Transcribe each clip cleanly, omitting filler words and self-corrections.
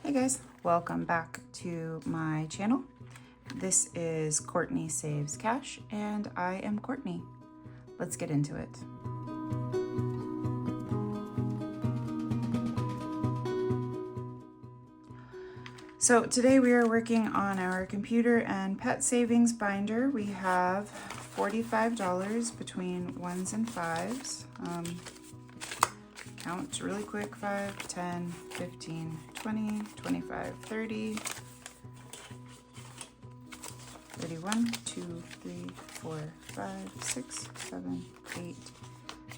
Hey guys, welcome back to my channel. This is Courtney Saves Cash and I am Courtney. Let's get into it. So today we are working on our computer and pet savings binder. We have $45 between ones and fives. Count really quick: 5, 10, 15, 20, 25, 30, 31, 2, 3, 4, 5, 6, 7, 8,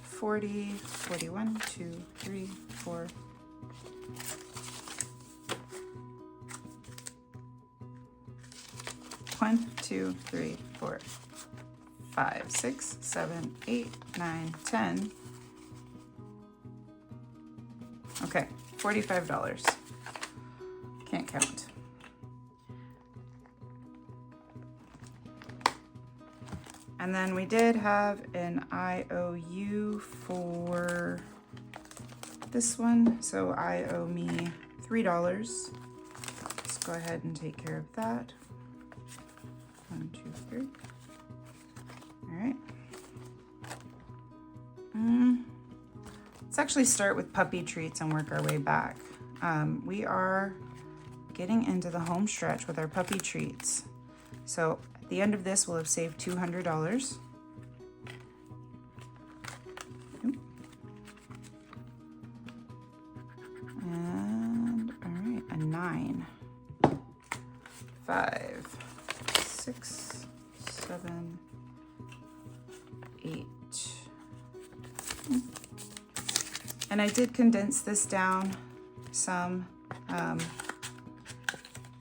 40, 41, 2, 3, 4, 1, 2, 3, 4, 5, 6, 7, 8, 9, 10. Okay, $45. Can't count. And then we did have an IOU for this one, so I owe me $3. Let's go ahead and take care of that. 1, 2, 3. All right. Let's actually start with puppy treats and work our way back. We are getting into the home stretch with our puppy treats. So at the end of this, we'll have saved $200. And all right, a 9, 5, 6, 7, 8. And I did condense this down some,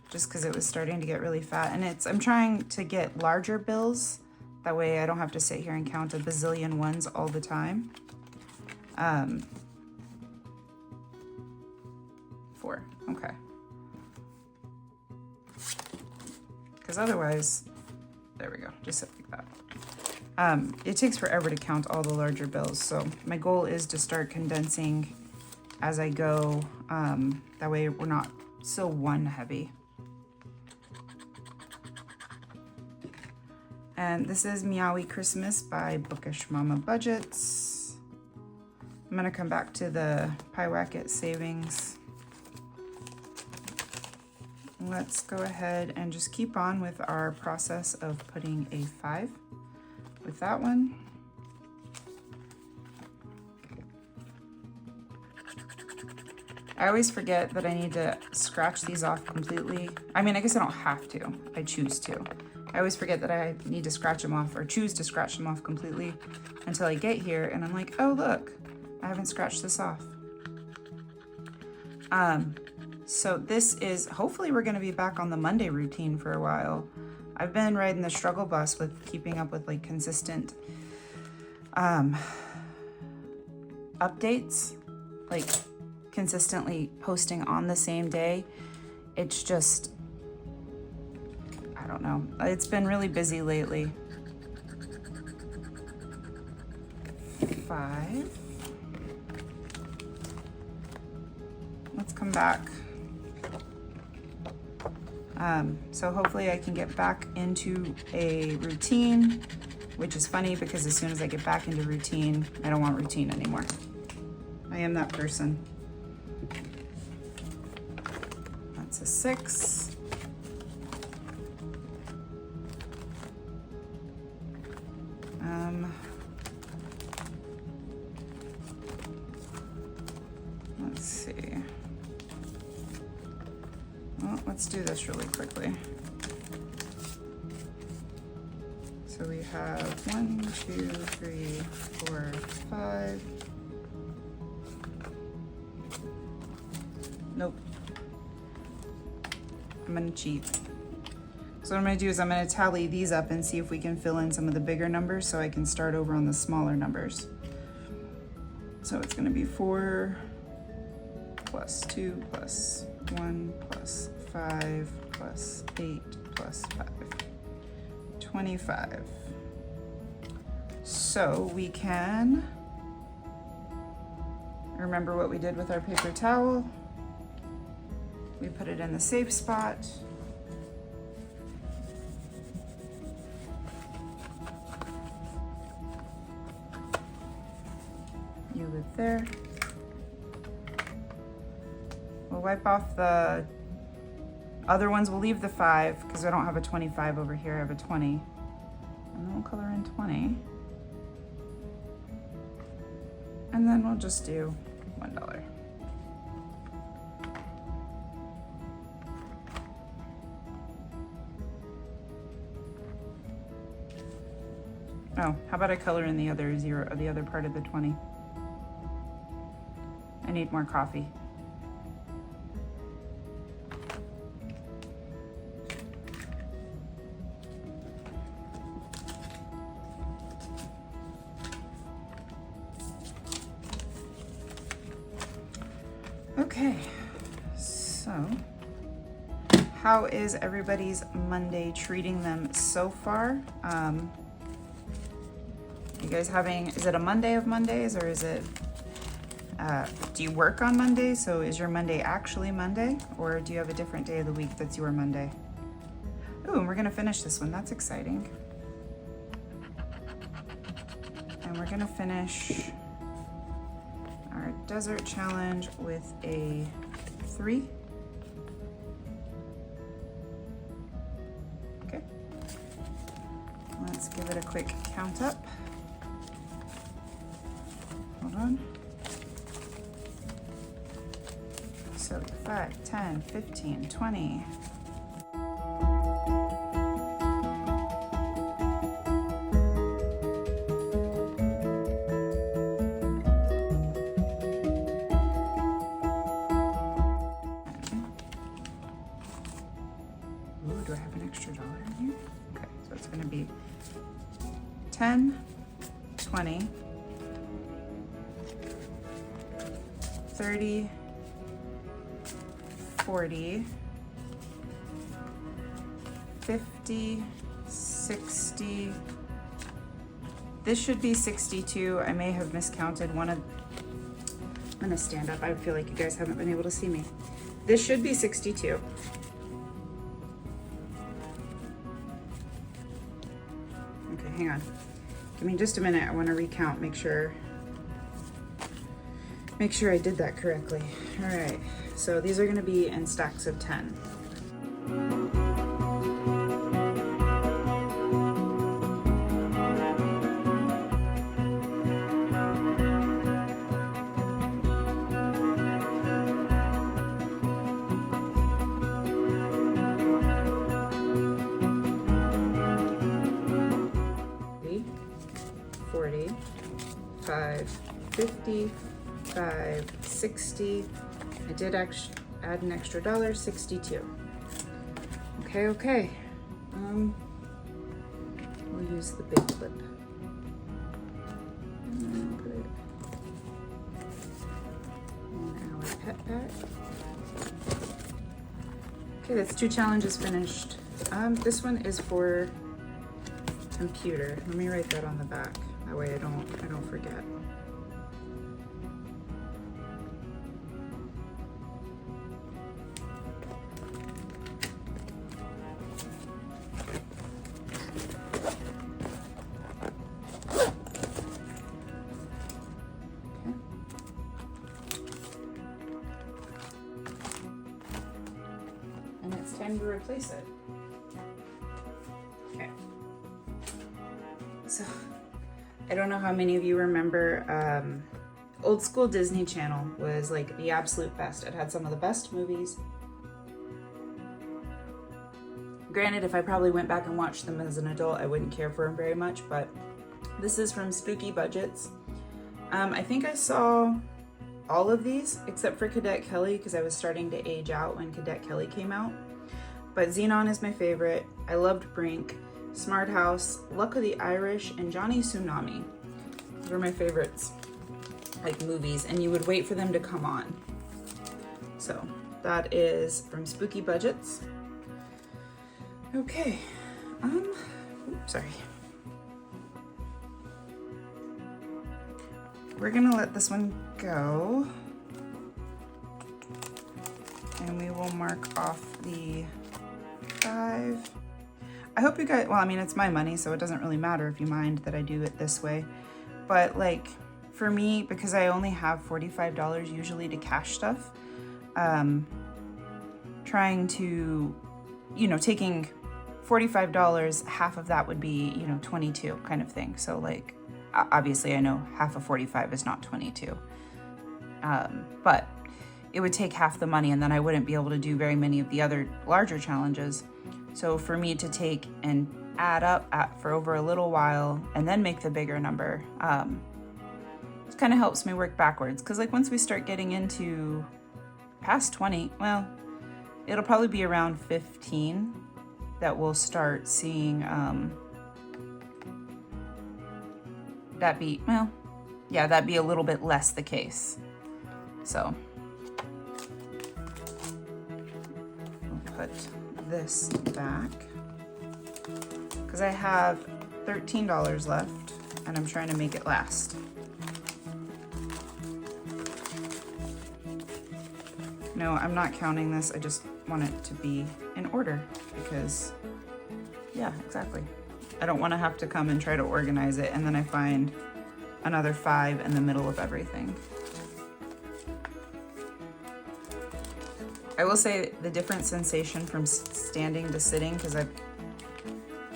just because it was starting to get really fat. And I'm trying to get larger bills. That way I don't have to sit here and count a bazillion ones all the time. 4, okay. Because otherwise, there we go, just like that. It takes forever to count all the larger bills, so my goal is to start condensing as I go. That way we're not so one heavy. And this is Meowy Christmas by Bookish Mama Budgets. I'm gonna come back to the Pyewacket savings. Let's go ahead and just keep on with our process of putting a 5 with that one. I always forget that I need to scratch these off completely. I mean, I guess I don't have to, I choose to. I always forget that I need to scratch them off or choose to scratch them off completely until I get here and I'm like, oh look, I haven't scratched this off. So this is, hopefully we're gonna be back on the Monday routine for a while. I've been riding the struggle bus with keeping up with like consistent updates, like consistently posting on the same day. It's just, I don't know. It's been really busy lately. 5. Let's come back. So hopefully I can get back into a routine, which is funny because as soon as I get back into routine, I don't want routine anymore. I am that person. That's a 6. Let's see. Well, let's do this really quickly. So we have 1, 2, 3, 4, 5. Nope. I'm gonna cheat. So what I'm gonna do is I'm gonna tally these up and see if we can fill in some of the bigger numbers so I can start over on the smaller numbers. So it's gonna be 4 plus 2 plus 1 plus 5 plus 8 plus 5. 25. So we can remember what we did with our paper towel. We put it in the safe spot. You live there. We'll wipe off the other ones. We'll leave the 5 because I don't have a 25 over here. I have a 20. And then we'll color in 20. And then we'll just do $1. Oh, how about I color in the other 0, or the other part of the 20? I need more coffee. Okay, so how is everybody's Monday treating them so far? You guys having, is it a Monday of Mondays, or is it, do you work on Monday? So is your Monday actually Monday, or do you have a different day of the week that's your Monday? Ooh, and we're gonna finish this one, that's exciting. And we're gonna finish our desert challenge with a 3. Okay, let's give it a quick count up. Hold on. So 5, 10, 15, 20. Ooh, do I have an extra $1 in here? Okay, so it's gonna be 10, 20, 30, 40, 50, 60. This should be 62. I may have miscounted one of, I'm gonna stand up. I feel like you guys haven't been able to see me. This should be 62. Okay, hang on. Give me just a minute. I wanna recount, make sure I did that correctly. All right, so these are gonna be in stacks of 10. $30, $40, $5, $50, $5, $60. I did add an extra $1, $62. Okay. We'll use the big clip. And put it in our pet bag. Okay, that's 2 challenges finished. This one is for computer. Let me write that on the back. That way I don't forget. And it's time to replace it. Okay. So, I don't know how many of you remember, old school Disney Channel was like the absolute best. It had some of the best movies. Granted, if I probably went back and watched them as an adult, I wouldn't care for them very much, but this is from Spooky Budgets. I think I saw all of these except for Cadet Kelly because I was starting to age out when Cadet Kelly came out. But Xenon is my favorite. I loved Brink, Smart House, Luck of the Irish, and Johnny Tsunami. Those were my favorites, like movies, and you would wait for them to come on. So that is from Spooky Budgets. Okay, oops, sorry. We're gonna let this one go. And we will mark off the 5. I hope you guys, well, I mean, it's my money, so it doesn't really matter if you mind that I do it this way. But like, for me, because I only have $45 usually to cash stuff, trying to, you know, taking $45, half of that would be, you know, 22 kind of thing. So like, obviously I know half of 45 is not 22, but it would take half the money and then I wouldn't be able to do very many of the other larger challenges. So for me to take and add up for over a little while and then make the bigger number, it kind of helps me work backwards. Cause like once we start getting into past 20, well, it'll probably be around 15 that we'll start seeing, that'd be a little bit less the case. So we'll put this back because I have $13 left and I'm trying to make it last. No, I'm not counting this. I just want it to be in order because, yeah, exactly. I don't want to have to come and try to organize it and then I find another 5 in the middle of everything. I will say the different sensation from standing to sitting, because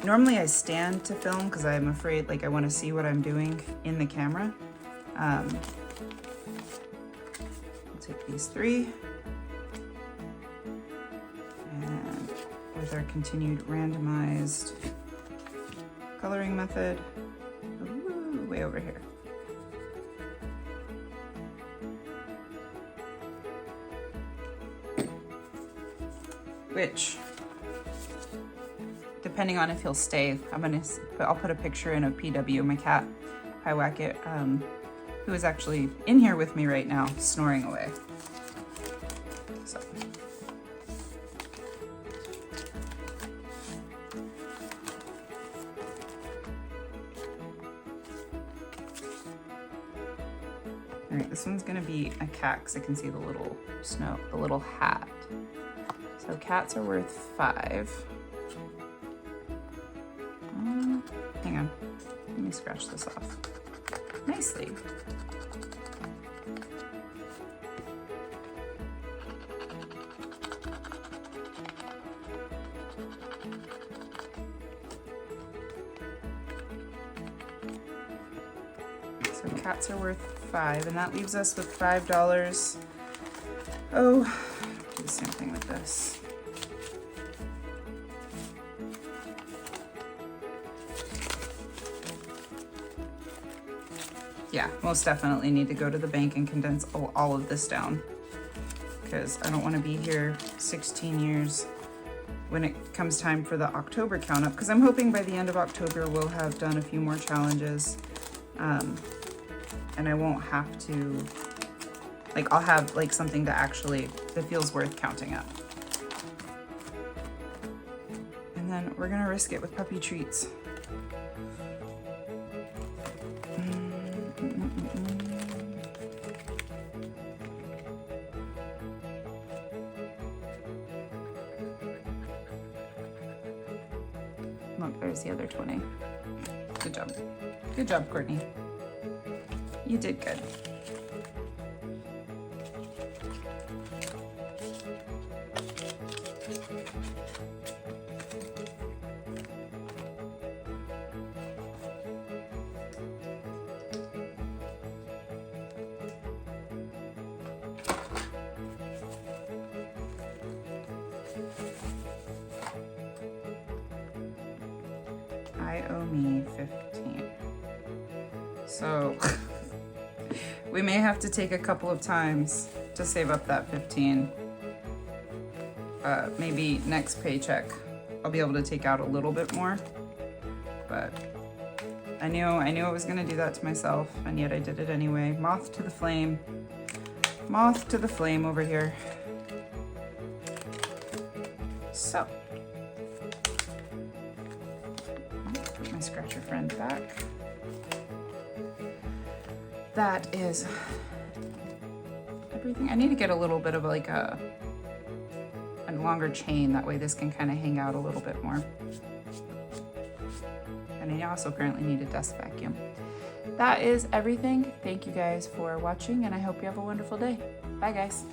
normally I stand to film because I'm afraid, like, I want to see what I'm doing in the camera. I'll take these 3. And with our continued randomized coloring method, ooh, way over here. Which, depending on if he'll stay, I'll put a picture in of PW, my cat, Hiwacket, who is actually in here with me right now, snoring away. So. All right, this one's gonna be a cat because I can see the little snow, the little hat. So cats are worth 5. Hang on, let me scratch this off nicely. So cats are worth 5, and that leaves us with $5. Oh, do the same thing with this. Yeah, most definitely need to go to the bank and condense all of this down because I don't want to be here 16 years when it comes time for the October count up, because I'm hoping by the end of October we'll have done a few more challenges, and I won't have to, like, I'll have like something to actually that feels worth counting up. And then we're gonna risk it with puppy treats. Look, there's the other 20. Good job. Good job, Courtney. You did good. I owe me 15. So we may have to take a couple of times to save up that 15. Maybe next paycheck I'll be able to take out a little bit more, but I knew I was gonna do that to myself, and yet I did it anyway. Moth to the flame. Moth to the flame over here. So put my scratcher friend back. That is everything. I need to get a little bit of like a longer chain. That way this can kind of hang out a little bit more. And I also currently need a dust vacuum. That is everything. Thank you guys for watching, and I hope you have a wonderful day. Bye guys.